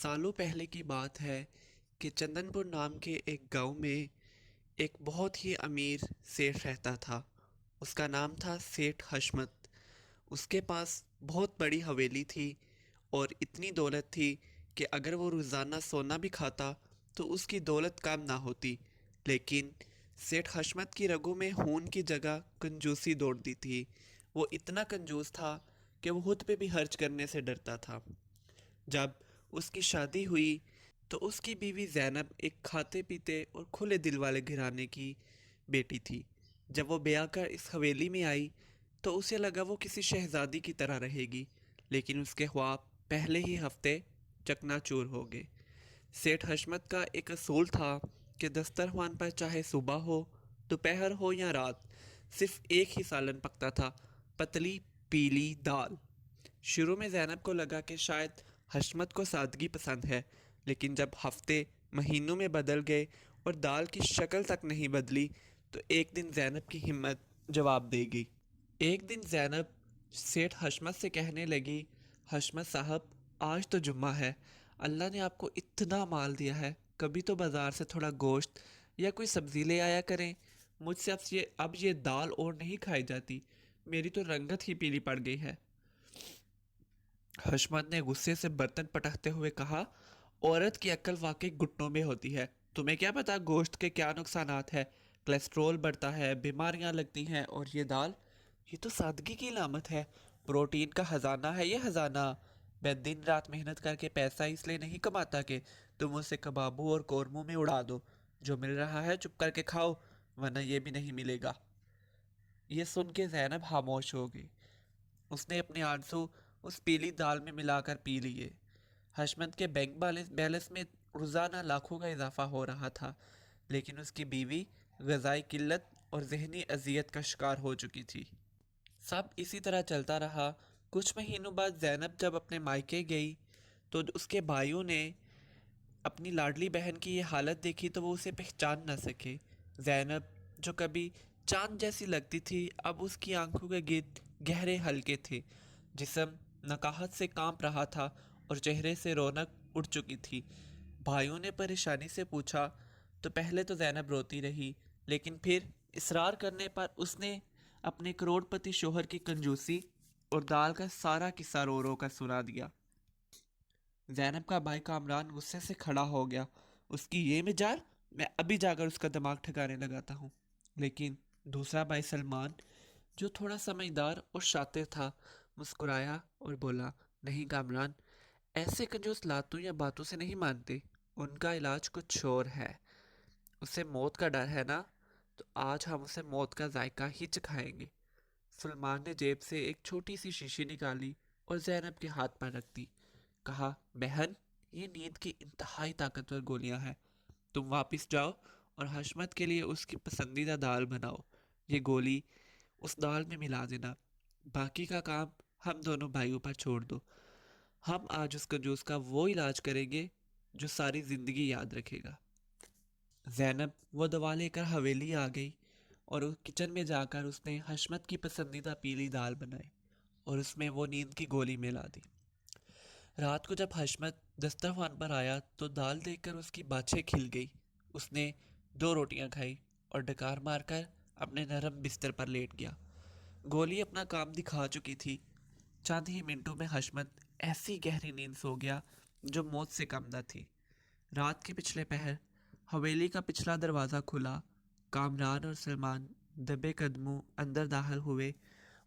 سالوں پہلے کی بات ہے کہ چندن پور نام کے ایک گاؤں میں ایک بہت ہی امیر سیٹھ رہتا تھا۔ اس کا نام تھا سیٹھ حشمت۔ اس کے پاس بہت بڑی حویلی تھی اور اتنی دولت تھی کہ اگر وہ روزانہ سونا بھی کھاتا تو اس کی دولت کم نہ ہوتی، لیکن سیٹھ حشمت کی رگوں میں خون کی جگہ کنجوسی دوڑتی تھی۔ وہ اتنا کنجوس تھا کہ وہ خود پہ بھی خرچ کرنے سے ڈرتا تھا۔ جب اس کی شادی ہوئی تو اس کی بیوی زینب ایک کھاتے پیتے اور کھلے دل والے گھرانے کی بیٹی تھی۔ جب وہ بیاہ کر اس حویلی میں آئی تو اسے لگا وہ کسی شہزادی کی طرح رہے گی، لیکن اس کے خواب پہلے ہی ہفتے چکنا چور ہو گئے۔ سیٹھ حشمت کا ایک اصول تھا کہ دسترخوان پر چاہے صبح ہو، دوپہر ہو یا رات، صرف ایک ہی سالن پکتا تھا، پتلی پیلی دال۔ شروع میں زینب کو لگا کہ شاید حشمت کو سادگی پسند ہے، لیکن جب ہفتے مہینوں میں بدل گئے اور دال کی شکل تک نہیں بدلی تو ایک دن زینب کی ہمت جواب دے گئی۔ ایک دن زینب سیٹھ حشمت سے کہنے لگی، حشمت صاحب، آج تو جمعہ ہے، اللہ نے آپ کو اتنا مال دیا ہے، کبھی تو بازار سے تھوڑا گوشت یا کوئی سبزی لے آیا کریں۔ مجھ سے اب یہ دال اور نہیں کھائی جاتی، میری تو رنگت ہی پیلی پڑ گئی ہے۔ حشمت نے غصے سے برتن پٹکتے ہوئے کہا، عورت کی عقل واقعی گھٹنوں میں ہوتی ہے، تمہیں کیا پتا گوشت کے کیا نقصانات ہیں؟ کولیسٹرول بڑھتا ہے، بیماریاں لگتی ہیں، اور یہ دال، یہ تو سادگی کی علامت ہے، پروٹین کا خزانہ ہے یہ خزانہ۔ میں دن رات محنت کر کے پیسہ اس لیے نہیں کماتا کہ تم اسے کبابوں اور قورموں میں اڑا دو۔ جو مل رہا ہے چپ کر کے کھاؤ، ورنہ یہ بھی نہیں ملے گا۔ یہ سن کے زینب خاموش ہو گئی۔ اس نے اپنے آنسو اس پیلی دال میں ملا کر پی لیے۔ حشمت کے بینک بیلنس میں روزانہ لاکھوں کا اضافہ ہو رہا تھا، لیکن اس کی بیوی غذائی قلت اور ذہنی اذیت کا شکار ہو چکی تھی۔ سب اسی طرح چلتا رہا۔ کچھ مہینوں بعد زینب جب اپنے مائکے گئی تو اس کے بھائیوں نے اپنی لاڈلی بہن کی یہ حالت دیکھی تو وہ اسے پہچان نہ سکے۔ زینب جو کبھی چاند جیسی لگتی تھی، اب اس کی آنکھوں کے گرد گہرے حلقے تھے، جسم نکاہت سے کانپ رہا تھا اور چہرے سے رونق اڑ چکی تھی۔ بھائیوں نے پریشانی سے پوچھا تو پہلے تو زینب روتی رہی، لیکن پھر اصرار کرنے پر اس نے اپنے کروڑ پتی شوہر کی کنجوسی اور دال کا سارا قصہ رو رو کر سنا دیا۔ زینب کا بھائی کامران غصے سے کھڑا ہو گیا۔ اس کی یہ مجال، میں ابھی جا کر اس کا دماغ ٹھکانے لگاتا ہوں۔ لیکن دوسرا بھائی سلمان، جو تھوڑا سمجھدار اور شاطر تھا، مسکرایا اور بولا، نہیں کامران، ایسے کنجوس لاتوں یا باتوں سے نہیں مانتے، ان کا علاج کچھ اور ہے۔ اسے موت کا ڈر ہے نا، تو آج ہم اسے موت کا ذائقہ ہی چکھائیں گے۔ سلمان نے جیب سے ایک چھوٹی سی شیشی نکالی اور زینب کے ہاتھ پر رکھ دی۔ کہا، بہن، یہ نیند کی انتہائی طاقتور گولیاں ہیں، تم واپس جاؤ اور حشمت کے لیے اس کی پسندیدہ دال بناؤ۔ یہ گولی اس دال میں ملا دینا، باقی کا کام ہم دونوں بھائیوں پر چھوڑ دو۔ ہم آج اس کنجوس کا وہ علاج کریں گے جو ساری زندگی یاد رکھے گا۔ زینب وہ دوا لے کر حویلی آ گئی اور کچن میں جا کر اس نے حشمت کی پسندیدہ پیلی دال بنائی اور اس میں وہ نیند کی گولی ملا دی۔ رات کو جب حشمت دسترخوان پر آیا تو دال دیکھ کر اس کی باچھیں کھل گئی۔ اس نے 2 روٹیاں کھائی اور ڈکار مار کر اپنے نرم بستر پر لیٹ گیا۔ گولی اپنا کام دکھا چکی تھی۔ چند ہی منٹوں میں حشمت ایسی گہری نیند سو گیا جو موت سے کم نہ تھی۔ رات کے پچھلے پہر حویلی کا پچھلا دروازہ کھلا۔ کامران اور سلمان دبے قدموں اندر داخل ہوئے۔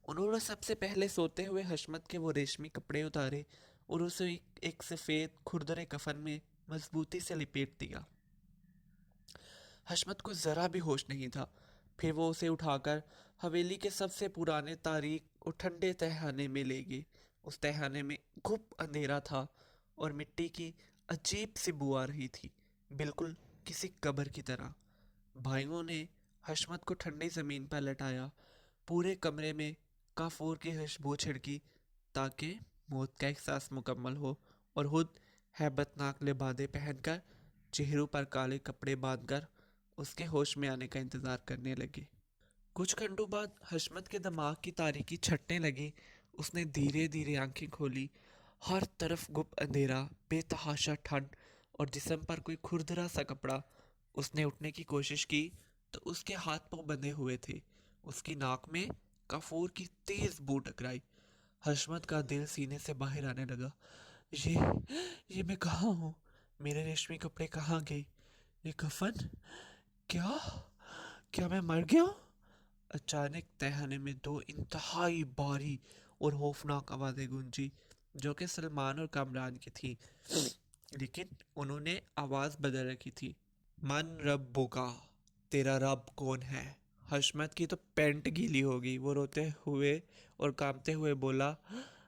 انہوں نے سب سے پہلے سوتے ہوئے حشمت کے وہ ریشمی کپڑے اتارے اور اسے ایک سفید کھردرے کفن میں مضبوطی سے لپیٹ دیا۔ حشمت کو ذرا بھی ہوش نہیں تھا۔ پھر وہ اسے اٹھا کر حویلی کے سب سے پرانے، تاریک اور ٹھنڈے تہخانے میں لے گئے۔ اس تہخانے میں گھپ اندھیرا تھا اور مٹی کی عجیب سی بو آ رہی تھی، بالکل کسی قبر کی طرح۔ بھائیوں نے حشمت کو ٹھنڈی زمین پر لٹایا، پورے کمرے میں کافور کی خوشبو چھڑکی تاکہ موت کا احساس مکمل ہو، اور خود ہیبت ناک لبادے پہن کر، چہروں پر کالے کپڑے باندھ کر اس کے ہوش میں آنے کا انتظار کرنے لگے۔ کچھ گھنٹوں بعد حشمت کے دماغ کی تاریکی چھٹنے لگی۔ اس نے دھیرے دھیرے آنکھیں کھولی۔ ہر طرف گپ اندھیرا، بے تحاشا ٹھنڈ اور جسم پر کوئی کھردرا سا کپڑا۔ اس نے اٹھنے کی کوشش کی تو اس کے ہاتھ پاؤں بندھے ہوئے تھے۔ اس کی ناک میں کافور کی تیز بو ٹکرائی۔ حشمت کا دل سینے سے باہر آنے لگا۔ یہ یہ میں کہاں ہوں؟ میرے ریشمی کپڑے کہاں گئے؟ یہ کفن؟ کیا کیا میں مر گیا ہوں؟ اچانک تہانے میں دو انتہائی بھاری اور خوفناک آوازیں گونجی، جو کہ سلمان اور کامران کی تھی، لیکن انہوں نے آواز بدل رکھی تھی۔ من ربکا، تیرا رب کون ہے؟ حشمت کی تو پینٹ گیلی ہوگی۔ وہ روتے ہوئے اور کانپتے ہوئے بولا،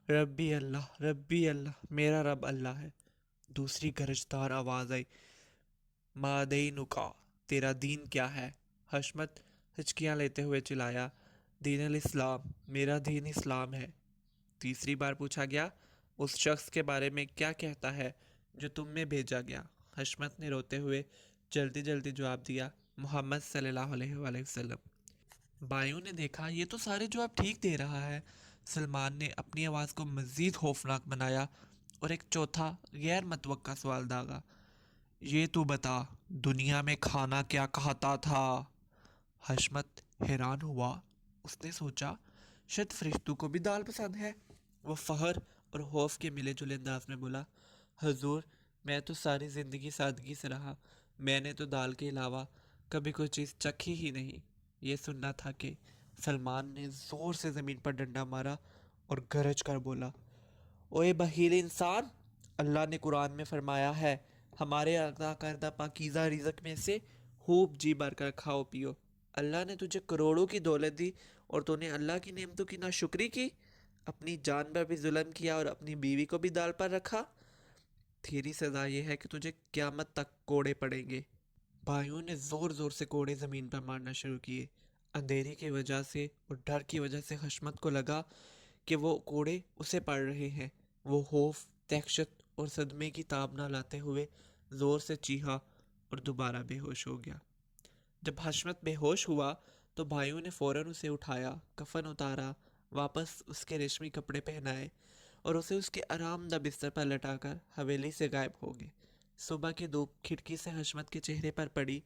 ربی اللہ، ربی اللہ، میرا رب اللہ ہے۔ دوسری گرجدار آواز آئی، ما دینکا، تیرا دین کیا ہے؟ حشمت ہچکیاں لیتے ہوئے چلایا، دین الاسلام، میرا دین اسلام ہے۔ تیسری بار پوچھا گیا، اس شخص کے بارے میں کیا کہتا ہے جو تم میں بھیجا گیا؟ حشمت نے روتے ہوئے جلدی جلدی جواب دیا، محمد صلی اللہ علیہ وآلہ وسلم۔ بھائیوں نے دیکھا یہ تو سارے جواب ٹھیک دے رہا ہے۔ سلمان نے اپنی آواز کو مزید خوفناک بنایا اور ایک چوتھا غیر متوقع سوال داغا، یہ تو بتا، دنیا میں کھانا کیا کھاتا تھا؟ حشمت حیران ہوا۔ اس نے سوچا شاید فرشتوں کو بھی دال پسند ہے۔ وہ فخر اور خوف کے ملے جلے انداز میں بولا، حضور، میں تو ساری زندگی سادگی سے رہا، میں نے تو دال کے علاوہ کبھی کوئی چیز چکھی ہی نہیں۔ یہ سننا تھا کہ سلمان نے زور سے زمین پر ڈنڈا مارا اور گرج کر بولا، اوے بخیل انسان، اللہ نے قرآن میں فرمایا ہے، ہمارے عطا کردہ پاکیزہ رزق میں سے خوب جی بھر کر کھاؤ پیو۔ اللہ نے تجھے کروڑوں کی دولت دی اور تو نے اللہ کی نعمتوں کی ناشکری کی، اپنی جان پر بھی ظلم کیا اور اپنی بیوی کو بھی دال پر رکھا۔ تیری سزا یہ ہے کہ تجھے قیامت تک کوڑے پڑیں گے۔ بھائیوں نے زور زور سے کوڑے زمین پر مارنا شروع کیے۔ اندھیرے کی وجہ سے اور ڈر کی وجہ سے حشمت کو لگا کہ وہ کوڑے اسے پڑ رہے ہیں۔ وہ خوف، دہشت اور صدمے کی تاب نہ لاتے ہوئے زور سے چیخا اور دوبارہ بے ہوش ہو گیا۔ جب حشمت بے ہوش ہوا تو بھائیوں نے فوراً اسے اٹھایا، کفن اتارا، واپس اس کے ریشمی کپڑے پہنائے اور اسے اس کے آرام دہ بستر پر لٹا کر حویلی سے غائب ہو گئے۔ صبح کی دھوپ کھڑکی سے حشمت کے چہرے پر پڑی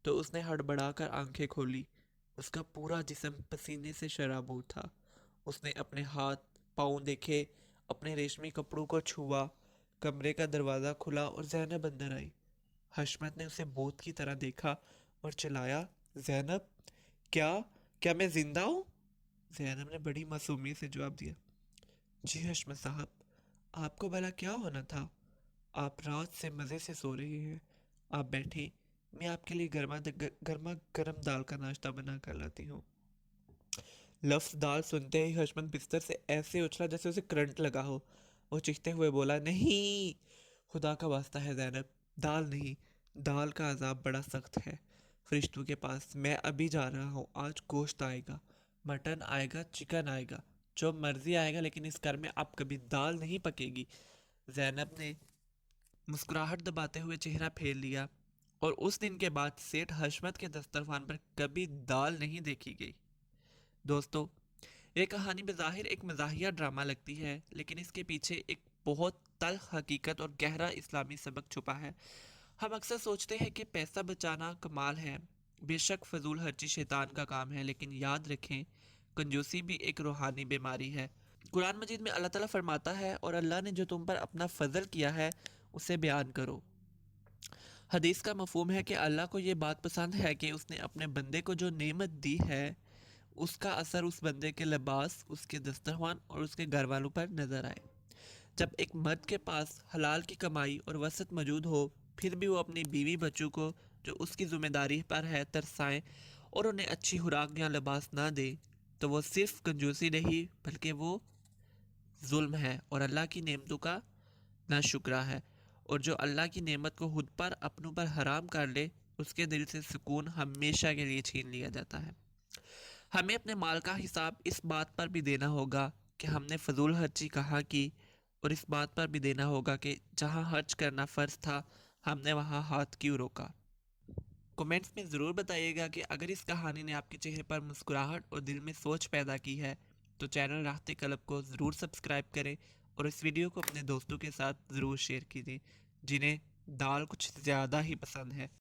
تو اس نے ہڑبڑا کر آنکھیں کھولی۔ اس کا پورا جسم پسینے سے شرابور تھا۔ اس نے اپنے ہاتھ پاؤں دیکھے، اپنے ریشمی کپڑوں کو چھوا۔ کمرے کا دروازہ کھلا اور زینب اندر آئی۔ حشمت نے اسے بھوت کی طرح دیکھا اور چلایا، زینب، کیا میں زندہ ہوں؟ زینب نے بڑی معصومیت سے جواب دیا، جی حشمت صاحب، آپ کو بھلا کیا ہونا تھا؟ آپ رات سے مزے سے سو رہے ہیں، آپ بیٹھیں، میں آپ کے لیے گرما گرم دال کا ناشتہ بنا کر لاتی ہوں۔ لفظ دال سنتے ہی حشمت بستر سے ایسے اچھلا جیسے اسے کرنٹ لگا ہو۔ وہ چیختے ہوئے بولا، نہیں، خدا کا واسطہ ہے زینب، دال نہیں، دال کا عذاب بڑا سخت ہے فرشتوں کے پاس۔ میں ابھی جا رہا ہوں، آج گوشت آئے گا، مٹن آئے گا، چکن آئے گا، جو مرضی آئے گا، لیکن اس گھر میں اب کبھی دال نہیں پکے گی۔ زینب نے مسکراہٹ دباتے ہوئے چہرہ پھیر لیا، اور اس دن کے بعد سیٹھ حشمت کے دسترخوان پر کبھی دال نہیں دیکھی گئی۔ دوستو، یہ کہانی بظاہر ایک مزاحیہ ڈرامہ لگتی ہے، لیکن اس کے پیچھے ایک بہت تلخ حقیقت اور گہرا اسلامی سبق چھپا ہے۔ ہم اکثر سوچتے ہیں کہ پیسہ بچانا کمال ہے، بے شک فضول خرچی شیطان کا کام ہے، لیکن یاد رکھیں کنجوسی بھی ایک روحانی بیماری ہے۔ قرآن مجید میں اللہ تعالیٰ فرماتا ہے، اور اللہ نے جو تم پر اپنا فضل کیا ہے اسے بیان کرو۔ حدیث کا مفہوم ہے کہ اللہ کو یہ بات پسند ہے کہ اس نے اپنے بندے کو جو نعمت دی ہے اس کا اثر اس بندے کے لباس، اس کے دسترخوان اور اس کے گھر والوں پر نظر آئے۔ جب ایک مرد کے پاس حلال کی کمائی اور وسعت موجود ہو، پھر بھی وہ اپنی بیوی بچوں کو جو اس کی ذمہ داری پر ہے ترسائیں اور انہیں اچھی خوراک یا لباس نہ دے، تو وہ صرف کنجوسی نہیں بلکہ وہ ظلم ہے اور اللہ کی نعمتوں کا ناشکرا ہے۔ اور جو اللہ کی نعمت کو خود پر اپنوں پر حرام کر لے، اس کے دل سے سکون ہمیشہ کے لیے چھین لیا جاتا ہے۔ ہمیں اپنے مال کا حساب اس بات پر بھی دینا ہوگا کہ ہم نے فضول خرچی کہاں کی، اور اس بات پر بھی دینا ہوگا کہ جہاں خرچ کرنا فرض تھا ہم نے وہاں ہاتھ کیوں روکا۔ کومنٹس میں ضرور بتائیے گا کہ اگر اس کہانی نے آپ کے چہرے پر مسکراہٹ اور دل میں سوچ پیدا کی ہے تو چینل راحت قلب کو ضرور سبسکرائب کریں اور اس ویڈیو کو اپنے دوستوں کے ساتھ ضرور شیئر کیجیے جنہیں دال کچھ زیادہ ہی پسند ہے۔